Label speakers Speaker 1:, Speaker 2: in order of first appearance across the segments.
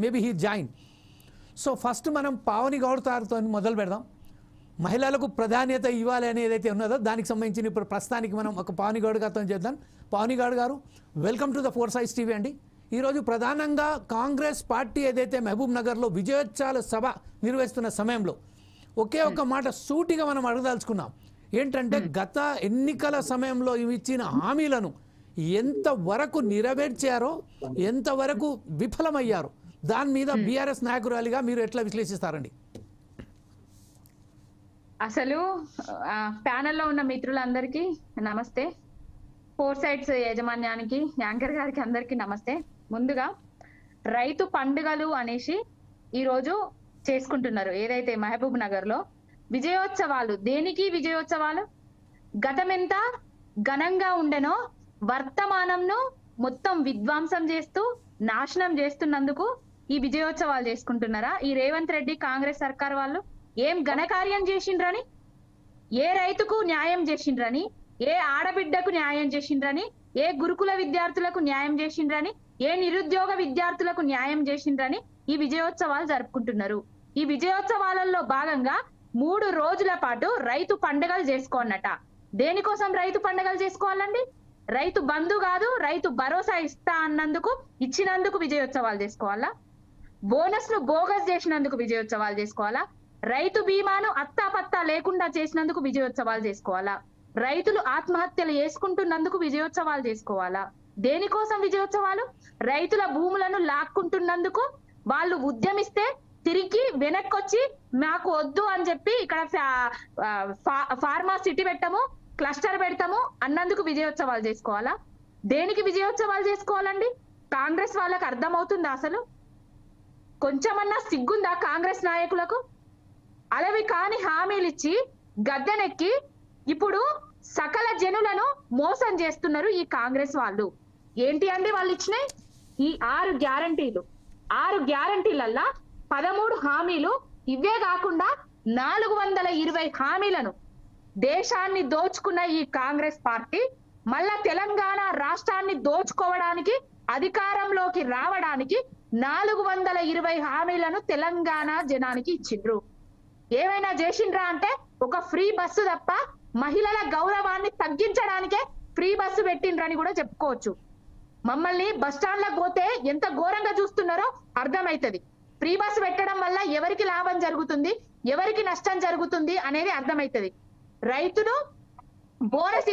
Speaker 1: Maybe he join. So first మనం పావని గౌడ్ గారితో మొదలు పెడదాం. మహిళలకు ప్రాధాన్యత ఇవ్వాలి అని ఏదైతే ఉన్నదో దానికి సంబంధించిన ఇప్పుడు ప్రస్తుతానికి మనం ఒక పావని గౌడ్ గారితో చేద్దాం. పావని గౌడ్ గారు, welcome to the four sides TV అండి. ఈరోజు ప్రధానంగా కాంగ్రెస్ పార్టీ ఏదైతే మహబూబ్ నగర్లో విజయోత్సవాల సభ నిర్వహిస్తున్న సమయంలో ఒకే ఒక్క మాట సూటిగా మనం అడగదలుచుకున్నాం. ఏంటంటే గత ఎన్నికల సమయంలో ఇచ్చిన హామీలను ఎంతవరకు నెరవేర్చారో, ఎంతవరకు విఫలమయ్యారో దాని మీద బీఆర్ఎస్ నాయకురాలిగా మీరు ఎట్లా విశ్లేషిస్తారండి?
Speaker 2: అసలు ప్యానెల్లో ఉన్న మిత్రులందరికీ నమస్తే, ఫోర్ సైడ్స్ యాజమాన్యానికి, యాంకర్ గారికి అందరికీ నమస్తే. ముందుగా రైతు పండుగలు అనేసి ఈరోజు చేసుకుంటున్నారు. ఏదైతే మహబూబ్ నగర్ లో విజయోత్సవాలు, దేనికి విజయోత్సవాలు? గతమెంత ఘనంగా ఉండెనో వర్తమానంను మొత్తం విధ్వంసం చేస్తూ నాశనం చేస్తున్నందుకు ఈ విజయోత్సవాలు చేసుకుంటున్నారా? ఈ రేవంత్ రెడ్డి కాంగ్రెస్ సర్కార్ వాళ్ళు ఏం ఘనకార్యం చేసిండ్రని, ఏ రైతుకు న్యాయం చేసిండ్రని, ఏ ఆడబిడ్డకు న్యాయం చేసిండ్రని, ఏ గురుకుల విద్యార్థులకు న్యాయం చేసిండ్రని, ఏ నిరుద్యోగ విద్యార్థులకు న్యాయం చేసిండ్రని ఈ విజయోత్సవాలు జరుపుకుంటున్నారు. ఈ విజయోత్సవాలలో భాగంగా 3 రోజుల పాటు రైతు పండుగలు చేసుకోనట. దేనికోసం రైతు పండుగలు చేసుకోవాలండి? రైతు బంధు కాదు, రైతు భరోసా ఇస్తా అన్నందుకు ఇచ్చినందుకు విజయోత్సవాలు చేసుకోవాలా? బోనస్ ను బోగస్ చేసినందుకు విజయోత్సవాలు చేసుకోవాలా? రైతు బీమాను అత్తాపత్తా లేకుండా చేసినందుకు విజయోత్సవాలు చేసుకోవాలా? రైతులు ఆత్మహత్యలు చేసుకుంటున్నందుకు విజయోత్సవాలు చేసుకోవాలా? దేనికోసం విజయోత్సవాలు? రైతుల భూములను లాక్కుంటున్నందుకు, వాళ్ళు ఉద్యమిస్తే తిరిగి వెనక్కొచ్చి మాకు వద్దు అని చెప్పి ఇక్కడ ఫార్మా సిటీ పెట్టము, క్లస్టర్ పెడతాము అన్నందుకు విజయోత్సవాలు చేసుకోవాలా? దేనికి విజయోత్సవాలు చేసుకోవాలండి? కాంగ్రెస్ వాళ్ళకి అర్థమవుతుందా? అసలు కొంచెమన్నా సిగ్గుందా కాంగ్రెస్ నాయకులకు? అలవి కాని హామీలు ఇచ్చి గద్దెనెక్కి ఇప్పుడు సకల జనులను మోసం చేస్తున్నారు ఈ కాంగ్రెస్ వాళ్ళు. ఏంటి అండి వాళ్ళు ఇచ్చినాయి? ఈ 6 గ్యారంటీలు. 6 గ్యారంటీలల్లా 13 హామీలు. ఇవే కాకుండా 420 హామీలను దేశాన్ని దోచుకున్న ఈ కాంగ్రెస్ పార్టీ మళ్ళా తెలంగాణ రాష్ట్రాన్ని దోచుకోవడానికి, అధికారంలోకి రావడానికి 420 హామీలను తెలంగాణ జనానికి ఇచ్చిండ్రు. ఏమైనా చేసిండ్రా అంటే ఒక ఫ్రీ బస్సు తప్ప మహిళల గౌరవాన్ని తగ్గించడానికే ఫ్రీ బస్సు పెట్టిండ్రని కూడా చెప్పుకోవచ్చు. మమ్మల్ని బస్ స్టాండ్లకు పోతే ఎంత ఘోరంగా చూస్తున్నారో అర్థమైతది. ఫ్రీ బస్సు పెట్టడం వల్ల ఎవరికి లాభం జరుగుతుంది, ఎవరికి నష్టం జరుగుతుంది అనేది అర్థమైతది. రైతులు బోనస్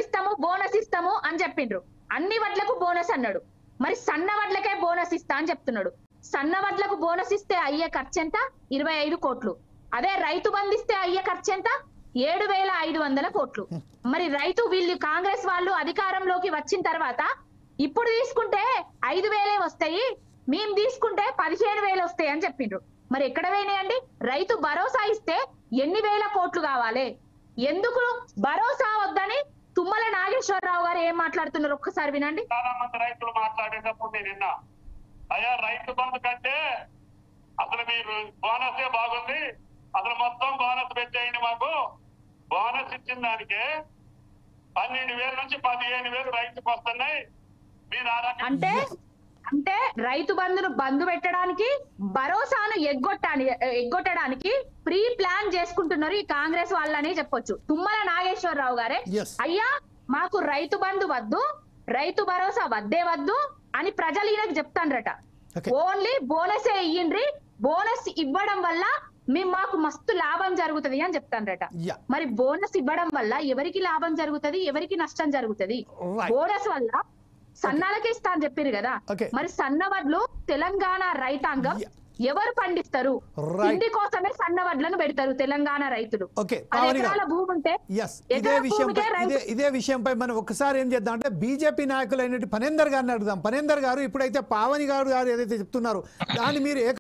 Speaker 2: ఇస్తాము అని చెప్పిండ్రు. అన్ని వడ్లకు బోనస్ అన్నాడు. మరి సన్న వడ్లకే బోనస్ ఇస్తా అని చెప్తున్నాడు. సన్న వడ్లకు బోనస్ ఇస్తే అయ్యే ఖర్చు ఎంత? 25 కోట్లు. అదే రైతు బంధిస్తే అయ్యే ఖర్చు ఎంత? 7,500 కోట్లు. మరి రైతు వీళ్ళు కాంగ్రెస్ వాళ్ళు అధికారంలోకి వచ్చిన తర్వాత ఇప్పుడు తీసుకుంటే 5,000 వస్తాయి, మేము తీసుకుంటే 15,000 వస్తాయి అని చెప్పిండ్రు. మరి ఎక్కడ పోయినాయండి? రైతు భరోసా ఇస్తే ఎన్ని వేల కోట్లు కావాలి? ఎందుకు భరోసా వద్దని తుమ్మల నాగేశ్వరరావు గారు ఏం మాట్లాడుతున్నారు ఒక్కసారి వినండి.
Speaker 3: చాలా మంది రైతులు మాట్లాడేటప్పుడు నేను విన్నా, అయ్యా రైతు బంధు కంటే అసలు మీరు బోనసే బాగుంది, అసలు మొత్తం బోనస్ పెట్టేయండి, మాకు బోనస్ ఇచ్చిన దానికే 12,000 నుంచి 15,000 రైతుకు వస్తున్నాయి. మీరు
Speaker 2: అంటే రైతు బంధు పెట్టడానికి, భరోసాను ఎగ్గొట్టడానికి ప్రీ ప్లాన్ చేసుకుంటున్నారు ఈ కాంగ్రెస్ వాళ్ళని చెప్పొచ్చు. తుమ్మల నాగేశ్వరరావు గారే అయ్యా మాకు రైతు బంధు వద్దు, రైతు భరోసా వద్దు అని ప్రజలు ఈయనకు చెప్తాండ్రట. ఓన్లీ బోనసే ఇయ్యండ్రి, బోనస్ ఇవ్వడం వల్ల మాకు మస్తు లాభం జరుగుతుంది అని చెప్తాండ్రట. మరి బోనస్ ఇవ్వడం వల్ల ఎవరికి లాభం జరుగుతుంది, ఎవరికి నష్టం జరుగుతుంది? బోనస్ వల్ల సన్నాలకే ఇస్తా అని చెప్పారు కదా. మరి సన్న వడ్లు తెలంగాణ రైతాంగం ఎవరు పండిస్తారు? ఇంటి కోసమే సన్న వడ్లను పెడతారు తెలంగాణ రైతులు. భూమి ఉంటే
Speaker 1: ఇదే విషయంపై మనం ఒకసారి ఏం చేద్దాం అంటే బీజేపీ నాయకులైన పనేందర్ గారిని అడుగుదాం. పనేందర్ గారు, ఇప్పుడైతే పావని గారు ఏదైతే చెప్తున్నారో దాన్ని మీరు